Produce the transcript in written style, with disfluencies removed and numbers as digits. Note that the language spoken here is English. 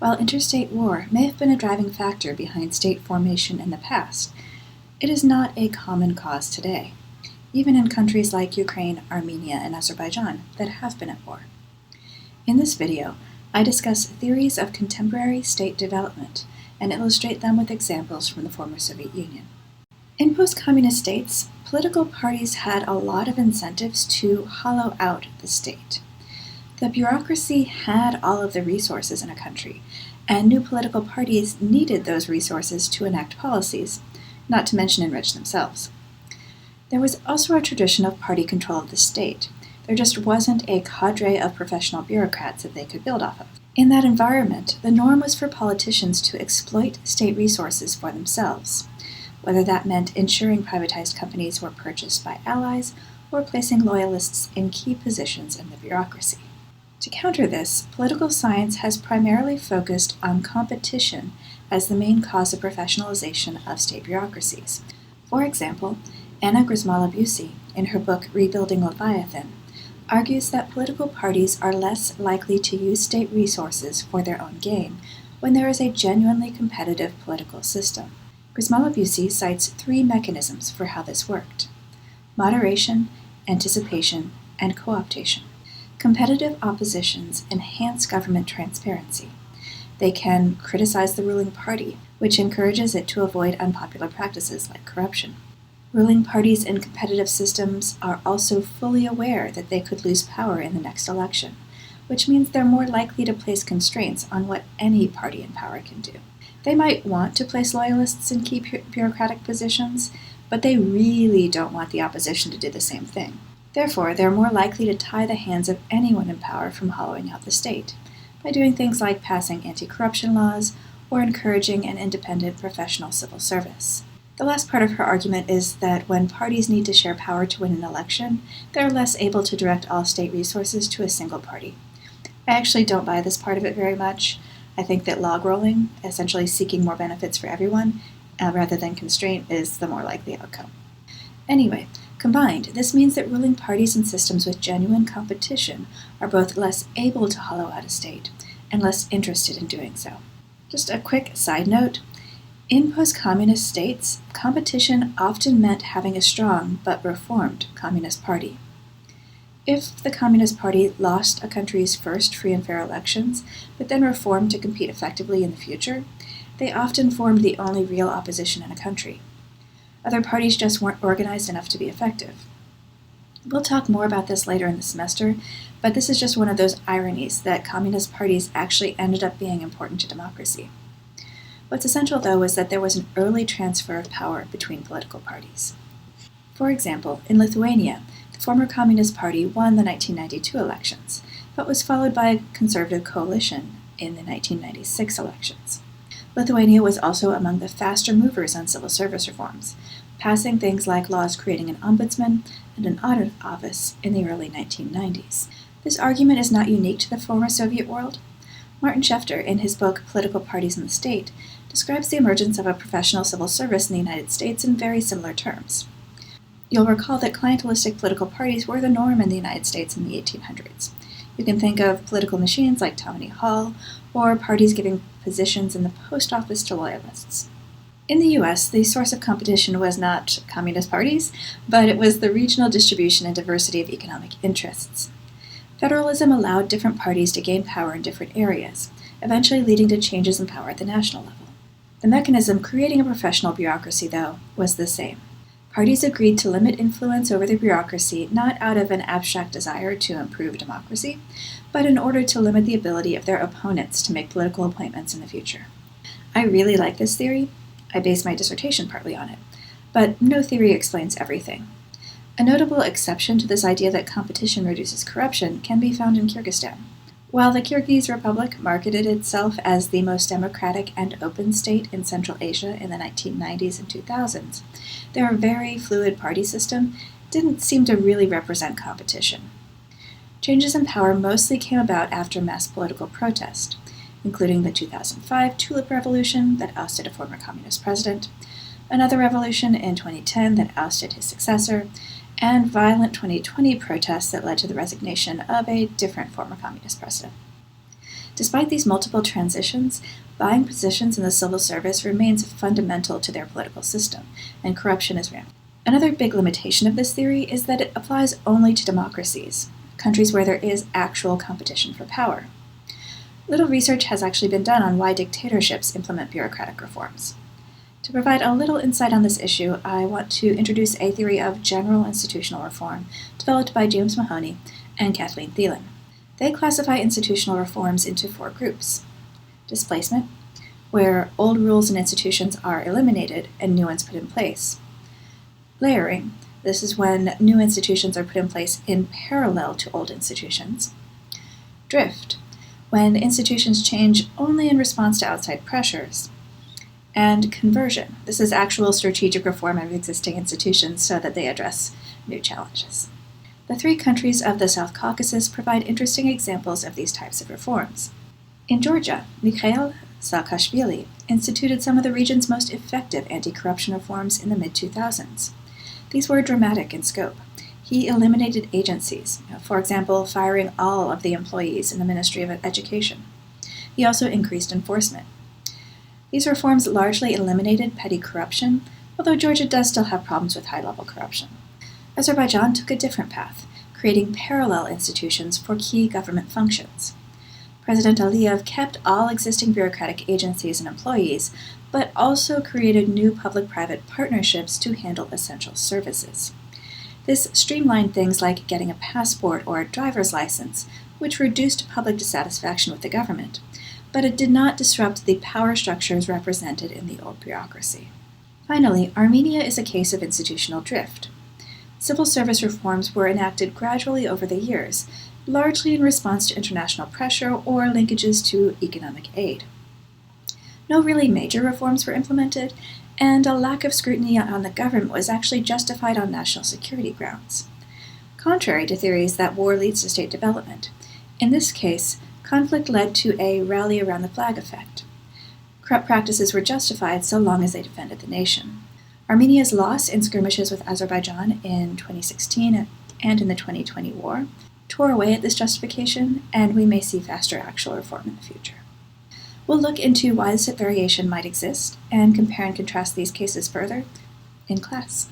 While interstate war may have been a driving factor behind state formation in the past, it is not a common cause today, even in countries like Ukraine, Armenia, and Azerbaijan that have been at war. In this video, I discuss theories of contemporary state development and illustrate them with examples from the former Soviet Union. In post-communist states, political parties had a lot of incentives to hollow out the state. The bureaucracy had all of the resources in a country, and new political parties needed those resources to enact policies, not to mention enrich themselves. There was also a tradition of party control of the state. There just wasn't a cadre of professional bureaucrats that they could build off of. In that environment, the norm was for politicians to exploit state resources for themselves, whether that meant ensuring privatized companies were purchased by allies or placing loyalists in key positions in the bureaucracy. To counter this, political science has primarily focused on competition as the main cause of professionalization of state bureaucracies. For example, Anna Grzymala-Bucy, in her book Rebuilding Leviathan, argues that political parties are less likely to use state resources for their own gain when there is a genuinely competitive political system. Grzymala-Bucy cites three mechanisms for how this worked: moderation, anticipation, and co-optation. Competitive oppositions enhance government transparency. They can criticize the ruling party, which encourages it to avoid unpopular practices like corruption. Ruling parties in competitive systems are also fully aware that they could lose power in the next election, which means they're more likely to place constraints on what any party in power can do. They might want to place loyalists in key bureaucratic positions, but they really don't want the opposition to do the same thing. Therefore, they're more likely to tie the hands of anyone in power from hollowing out the state, by doing things like passing anti-corruption laws or encouraging an independent professional civil service. The last part of her argument is that when parties need to share power to win an election, they're less able to direct all state resources to a single party. I actually don't buy this part of it very much. I think that log rolling, essentially seeking more benefits for everyone, rather than constraint, is the more likely outcome. Anyway, combined, this means that ruling parties and systems with genuine competition are both less able to hollow out a state and less interested in doing so. Just a quick side note, in post-communist states, competition often meant having a strong but reformed Communist Party. If the Communist Party lost a country's first free and fair elections, but then reformed to compete effectively in the future, they often formed the only real opposition in a country. Other parties just weren't organized enough to be effective. We'll talk more about this later in the semester, but this is just one of those ironies that communist parties actually ended up being important to democracy. What's essential, though, is that there was an early transfer of power between political parties. For example, in Lithuania, the former Communist Party won the 1992 elections, but was followed by a conservative coalition in the 1996 elections. Lithuania was also among the faster movers on civil service reforms, passing things like laws creating an ombudsman and an audit office in the early 1990s. This argument is not unique to the former Soviet world. Martin Schefter, in his book Political Parties in the State, describes the emergence of a professional civil service in the United States in very similar terms. You'll recall that clientelistic political parties were the norm in the United States in the 1800s. You can think of political machines like Tammany Hall, or parties giving positions in the post office to loyalists. In the US, the source of competition was not communist parties, but it was the regional distribution and diversity of economic interests. Federalism allowed different parties to gain power in different areas, eventually leading to changes in power at the national level. The mechanism creating a professional bureaucracy, though, was the same. Parties agreed to limit influence over the bureaucracy not out of an abstract desire to improve democracy, but in order to limit the ability of their opponents to make political appointments in the future. I really like this theory. I base my dissertation partly on it, but no theory explains everything. A notable exception to this idea that competition reduces corruption can be found in Kyrgyzstan. While the Kyrgyz Republic marketed itself as the most democratic and open state in Central Asia in the 1990s and 2000s, their very fluid party system didn't seem to really represent competition. Changes in power mostly came about after mass political protest, including the 2005 Tulip Revolution that ousted a former communist president, another revolution in 2010 that ousted his successor, and violent 2020 protests that led to the resignation of a different former communist president. Despite these multiple transitions, buying positions in the civil service remains fundamental to their political system, and corruption is rampant. Another big limitation of this theory is that it applies only to democracies, countries where there is actual competition for power. Little research has actually been done on why dictatorships implement bureaucratic reforms. To provide a little insight on this issue, I want to introduce a theory of general institutional reform developed by James Mahoney and Kathleen Thielen. They classify institutional reforms into 4 groups. Displacement, where old rules and institutions are eliminated and new ones put in place. Layering, this is when new institutions are put in place in parallel to old institutions. Drift, when institutions change only in response to outside pressures. And conversion, this is actual strategic reform of existing institutions so that they address new challenges. The 3 countries of the South Caucasus provide interesting examples of these types of reforms. In Georgia, Mikhail Saakashvili instituted some of the region's most effective anti-corruption reforms in the mid-2000s. These were dramatic in scope. He eliminated agencies, for example, firing all of the employees in the Ministry of Education. He also increased enforcement. These reforms largely eliminated petty corruption, although Georgia does still have problems with high-level corruption. Azerbaijan took a different path, creating parallel institutions for key government functions. President Aliyev kept all existing bureaucratic agencies and employees, but also created new public-private partnerships to handle essential services. This streamlined things like getting a passport or a driver's license, which reduced public dissatisfaction with the government, but it did not disrupt the power structures represented in the old bureaucracy. Finally, Armenia is a case of institutional drift. Civil service reforms were enacted gradually over the years, largely in response to international pressure or linkages to economic aid. No really major reforms were implemented, and a lack of scrutiny on the government was actually justified on national security grounds. Contrary to theories that war leads to state development, in this case, conflict led to a rally around the flag effect. Corrupt practices were justified so long as they defended the nation. Armenia's loss in skirmishes with Azerbaijan in 2016 and in the 2020 war tore away at this justification, and we may see faster actual reform in the future. We'll look into why this variation might exist and compare and contrast these cases further in class.